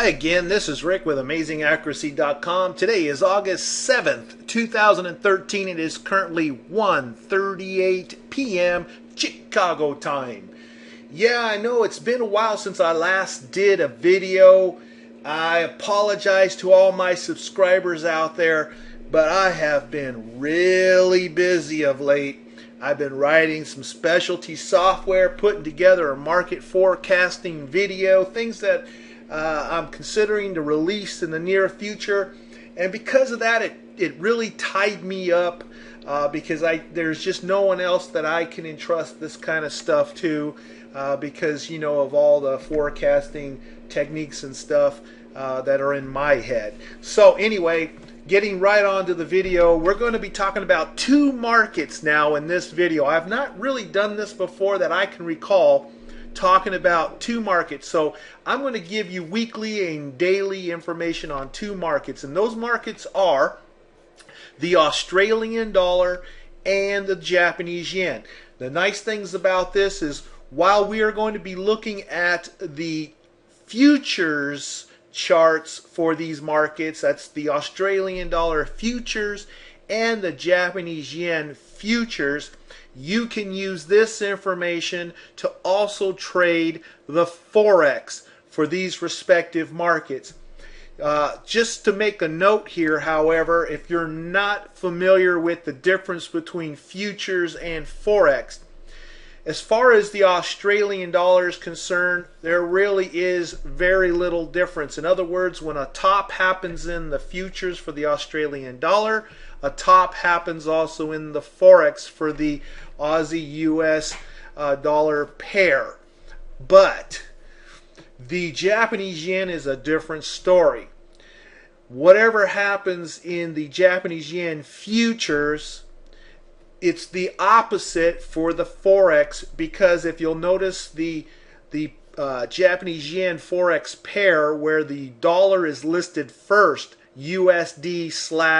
Hi again, this is Rick with AmazingAccuracy.com. Today is August 7th, 2013. It is currently 1:38 p.m. Chicago time. Yeah, I know it's been a while since I last did a video. I apologize to all my subscribers out there, but I have been really busy of late. I've been writing some specialty software, putting together a market forecasting video, things that I'm considering to release in the near future, and because of that it really tied me up because there's just no one else that I can entrust this kind of stuff to because of all the forecasting techniques and stuff that are in my head. So anyway, getting right on to the video, we're going to be talking about two markets now in this video. I've not really done this before that I can recall, talking about two markets. So I'm going to give you weekly and daily information on two markets, and those markets are the Australian dollar and the Japanese yen. The nice things about this is while we are going to be looking at the futures charts for these markets, that's the Australian dollar futures and the Japanese yen futures, you can use this information to also trade the forex for these respective markets. Just to make a note here, however, if you're not familiar with the difference between futures and forex, as far as the Australian dollar is concerned, there really is very little difference. In other words, when a top happens in the futures for the Australian dollar, a top happens also in the forex for the Aussie US dollar pair. But the Japanese yen is a different story. Whatever happens in the Japanese yen futures, it's the opposite for the forex, because if you'll notice the Japanese yen forex pair, where the dollar is listed first, USD/JPY,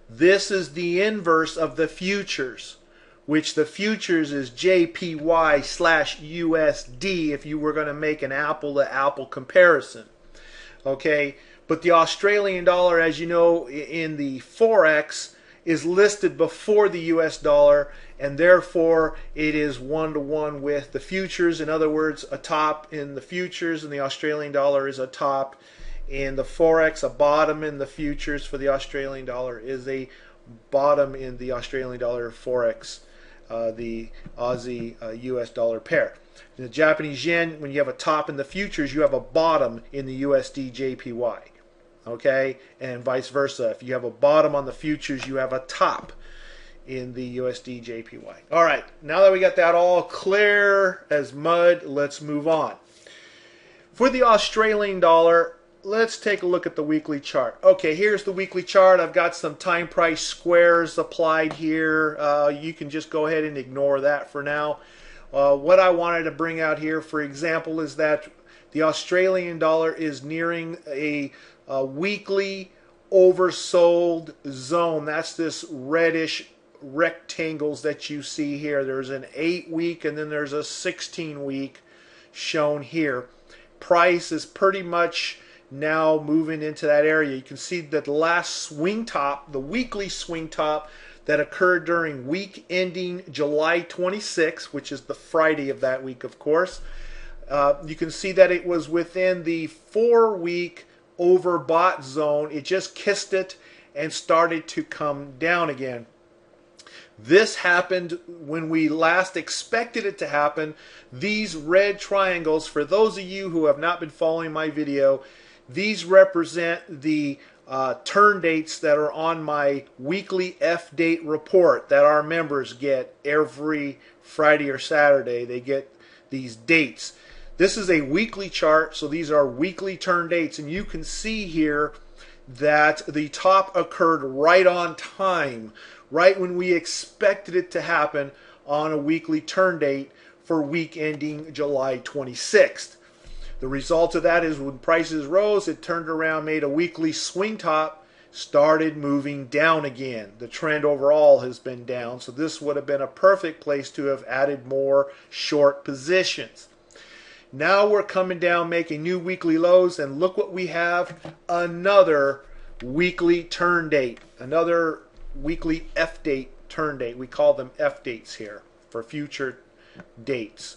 this is the inverse of the futures, which the futures is JPY/USD if you were going to make an apple-to-apple comparison. Okay, but the Australian dollar, as you know, in the forex is listed before the US dollar, and therefore it is one-to-one with the futures. In other words, a top in the futures and the Australian dollar is a top in the forex. A bottom in the futures for the Australian dollar is a bottom in the Australian dollar forex, the Aussie US dollar pair. In the Japanese yen, when you have a top in the futures, you have a bottom in the USD JPY. Okay, and vice versa. If you have a bottom on the futures, you have a top in the USD JPY. All right, now that we got that all clear as mud, let's move on. For the Australian dollar, let's take a look at the weekly chart. Okay, here's the weekly chart. I've got some time price squares applied here. You can just go ahead and ignore that for now. What I wanted to bring out here, for example, is that the Australian dollar is nearing a weekly oversold zone. That's this reddish rectangles that you see here. There's an 8-week and then there's a 16-week shown here. Price is pretty much now moving into that area. You can see that the last swing top, the weekly swing top that occurred during week ending July 26, which is the Friday of that week, of course. You can see that it was within the 4-week overbought zone. It just kissed it and started to come down again. This happened when we last expected it to happen. These red triangles, for those of you who have not been following my video, these represent the turn dates that are on my weekly F-date report that our members get every Friday or Saturday. They get these dates. This is a weekly chart, so these are weekly turn dates, and you can see here that the top occurred right on time, right when we expected it to happen on a weekly turn date for week ending July 26th. The result of that is when prices rose, it turned around, made a weekly swing top, started moving down again. The trend overall has been down, so this would have been a perfect place to have added more short positions. Now we're coming down, making new weekly lows, and look what we have, another weekly turn date, another weekly F date turn date. We call them F dates here for future dates.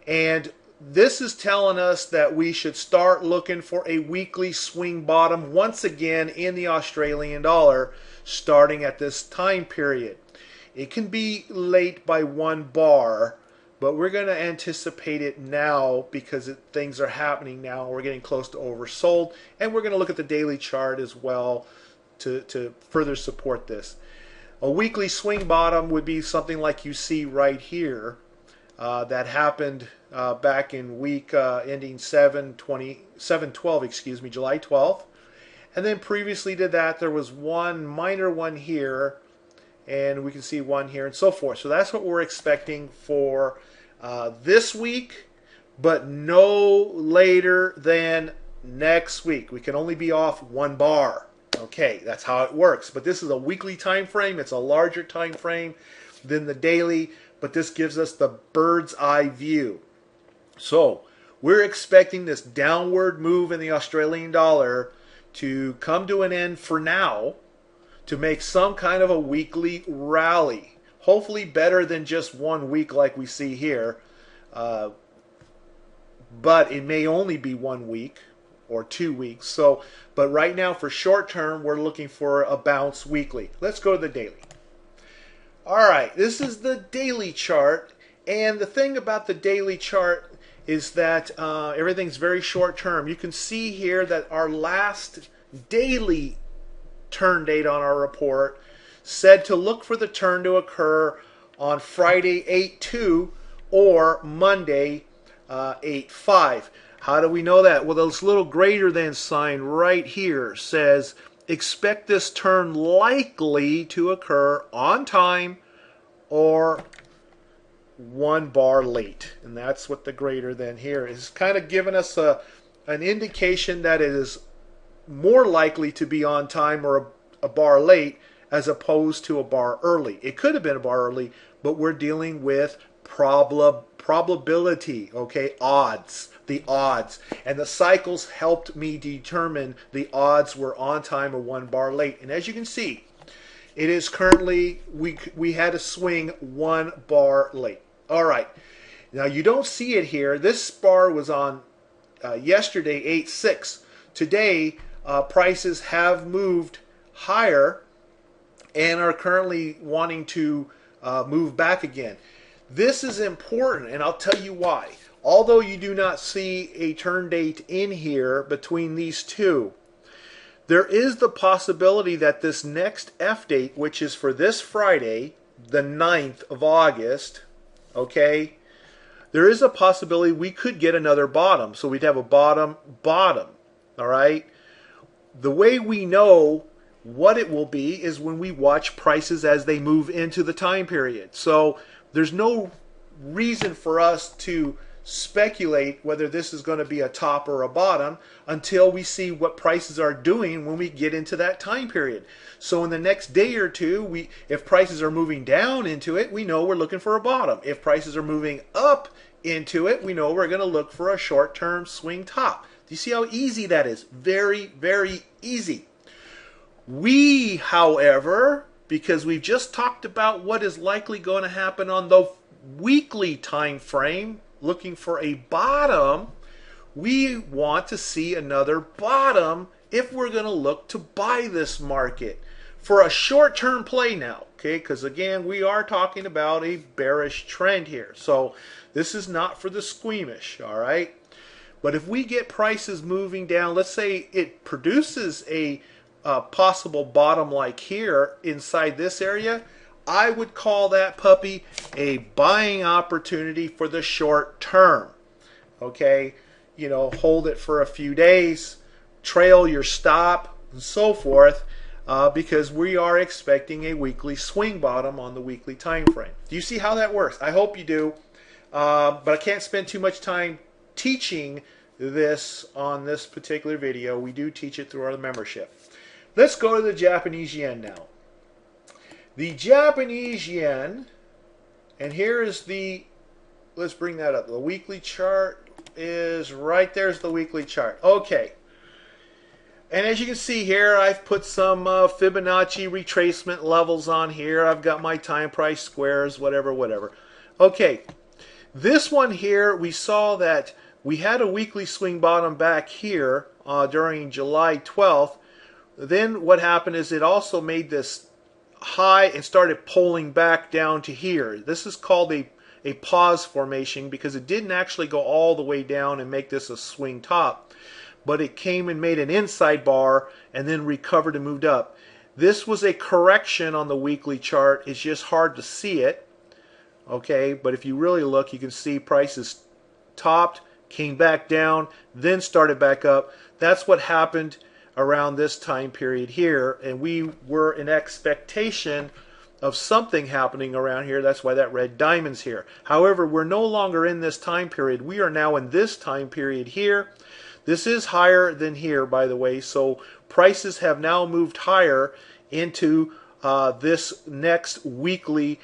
And this is telling us that we should start looking for a weekly swing bottom once again in the Australian dollar starting at this time period. It can be late by 1 bar, but we're going to anticipate it now because things are happening now. We're getting close to oversold, and we're going to look at the daily chart as well to further support this. A weekly swing bottom would be something like you see right here. That happened back in week ending 7/12, excuse me, July 12th. And then previously to that, there was one minor one here, and we can see one here and so forth. So that's what we're expecting for this week, but no later than next week. We can only be off 1 bar. Okay, that's how it works. But this is a weekly time frame. It's a larger time frame than the daily, but this gives us the bird's eye view. So we're expecting this downward move in the Australian dollar to come to an end for now, to make some kind of a weekly rally. Hopefully better than just 1 week like we see here. But it may only be 1 week or 2 weeks. But right now for short term, we're looking for a bounce weekly. Let's go to the daily. All right, this is the daily chart. And the thing about the daily chart is that everything's very short term. You can see here that our last daily turn date on our report said to look for the turn to occur on Friday 8/2 or Monday 8/5. How do we know that? Well, this little greater than sign right here says expect this turn likely to occur on time or 1 bar late. And that's what the greater than here is kind of giving us an indication that it is more likely to be on time or a bar late as opposed to a bar early. It could have been a bar early, but we're dealing with probability, okay, odds, the odds. And the cycles helped me determine the odds were on time or 1 bar late. And as you can see, it is currently, we had a swing 1 bar late. All right. Now you don't see it here. This bar was on yesterday 8/6. Today prices have moved higher and are currently wanting to move back again. This is important, and I'll tell you why. Although you do not see a turn date in here between these two, there is the possibility that this next F date, which is for this Friday, the 9th of August, okay, there is a possibility we could get another bottom. So we'd have a bottom, all right? The way we know what it will be is when we watch prices as they move into the time period. So there's no reason for us to speculate whether this is going to be a top or a bottom until we see what prices are doing when we get into that time period. So in the next day or two, if prices are moving down into it, we know we're looking for a bottom. If prices are moving up into it, we know we're going to look for a short-term swing top. Do you see how easy that is? Very, very easy. We, however, because we've just talked about what is likely going to happen on the weekly time frame, looking for a bottom, we want to see another bottom if we're going to look to buy this market for a short-term play now, okay? Because again, we are talking about a bearish trend here. So this is not for the squeamish, all right? But if we get prices moving down, let's say it produces a possible bottom like here inside this area, I would call that puppy a buying opportunity for the short term. Okay, you know, hold it for a few days, trail your stop, and so forth, because we are expecting a weekly swing bottom on the weekly time frame. Do you see how that works? I hope you do, but I can't spend too much time teaching this on this particular video. We do teach it through our membership. Let's go to the Japanese yen now. The Japanese yen, and here is the, let's bring that up, the weekly chart, is right there's the weekly chart. Okay. And as you can see here, I've put some Fibonacci retracement levels on here. I've got my time price squares, whatever. Okay, this one here, we saw that we had a weekly swing bottom back here during July 12th. Then what happened is it also made this high and started pulling back down to here. This is called a pause formation because it didn't actually go all the way down and make this a swing top, but it came and made an inside bar and then recovered and moved up. This was a correction on the weekly chart. It's just hard to see it. Okay, but if you really look, you can see prices topped, came back down, then started back up. That's what happened around this time period here, and we were in expectation of something happening around here. That's why that red diamond's here. However, we're no longer in this time period. We are now in this time period here. This is higher than here, by the way, so prices have now moved higher into this next weekly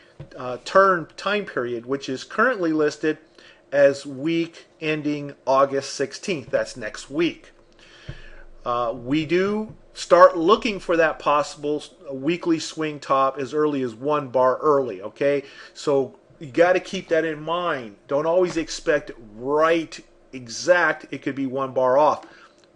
turn time period, which is currently listed as week ending August 16th. That's next week. We do start looking for that possible weekly swing top as early as 1 bar early, okay? So you got to keep that in mind. Don't always expect right exact. It could be 1 bar off.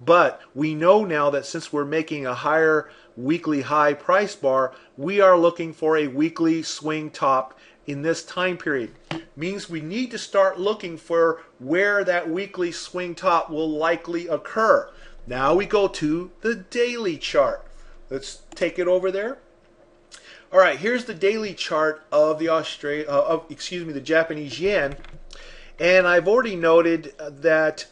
But we know now that since we're making a higher weekly high price bar, we are looking for a weekly swing top in this time period. Means we need to start looking for where that weekly swing top will likely occur. Now we go to the daily chart. Let's take it over there. All right, here's the daily chart of the the Japanese yen, and I've already noted that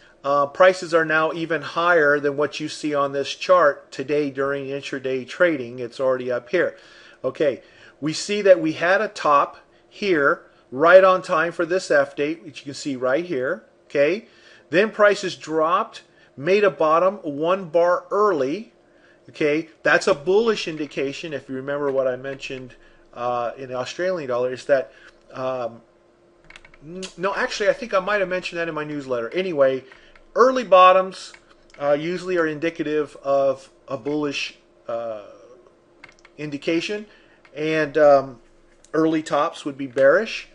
prices are now even higher than what you see on this chart today during intraday trading. It's already up here. Okay, we see that we had a top here right on time for this F date, which you can see right here. Okay, then prices dropped, made a bottom 1 bar early. Okay, that's a bullish indication. If you remember what I mentioned in the Australian dollar, is that no, actually I think I might have mentioned that in my newsletter. Anyway, early bottoms usually are indicative of a bullish indication, and early tops would be bearish,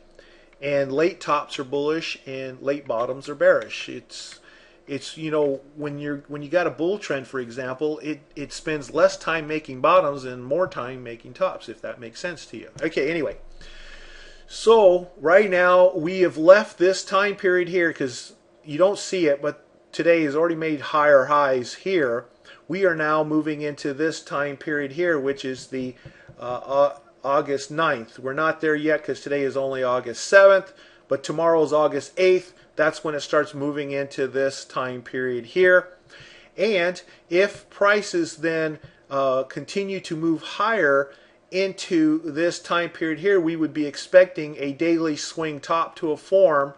and late tops are bullish, and late bottoms are bearish. It's you know, when you got a bull trend, for example, it spends less time making bottoms and more time making tops, if that makes sense to you. Okay, anyway, so right now we have left this time period here because you don't see it, but today has already made higher highs here. We are now moving into this time period here, which is the August 9th. We're not there yet because today is only August 7th, but tomorrow is August 8th. That's when it starts moving into this time period here. And if prices then continue to move higher into this time period here, we would be expecting a daily swing top to form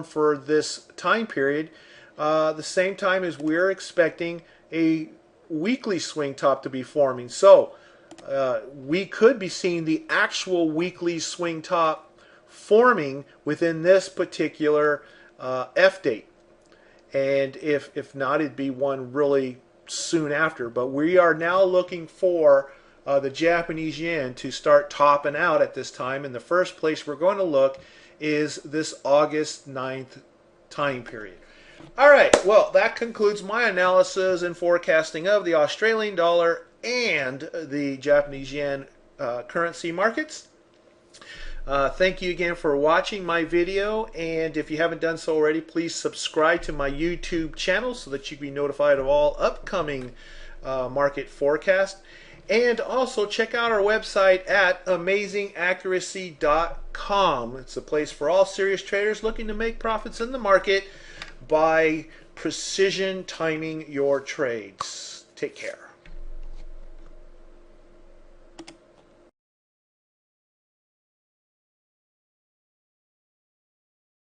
for this time period, the same time as we're expecting a weekly swing top to be forming. So we could be seeing the actual weekly swing top forming within this particular F date, and if not, it'd be one really soon after. But we are now looking for the Japanese yen to start topping out at this time, and the first place we're going to look is this August 9th time period. All right, well, that concludes my analysis and forecasting of the Australian dollar and the Japanese yen currency markets. Thank you again for watching my video, and if you haven't done so already, please subscribe to my YouTube channel so that you can be notified of all upcoming market forecasts. And also check out our website at AmazingAccuracy.com. It's a place for all serious traders looking to make profits in the market by precision timing your trades. Take care.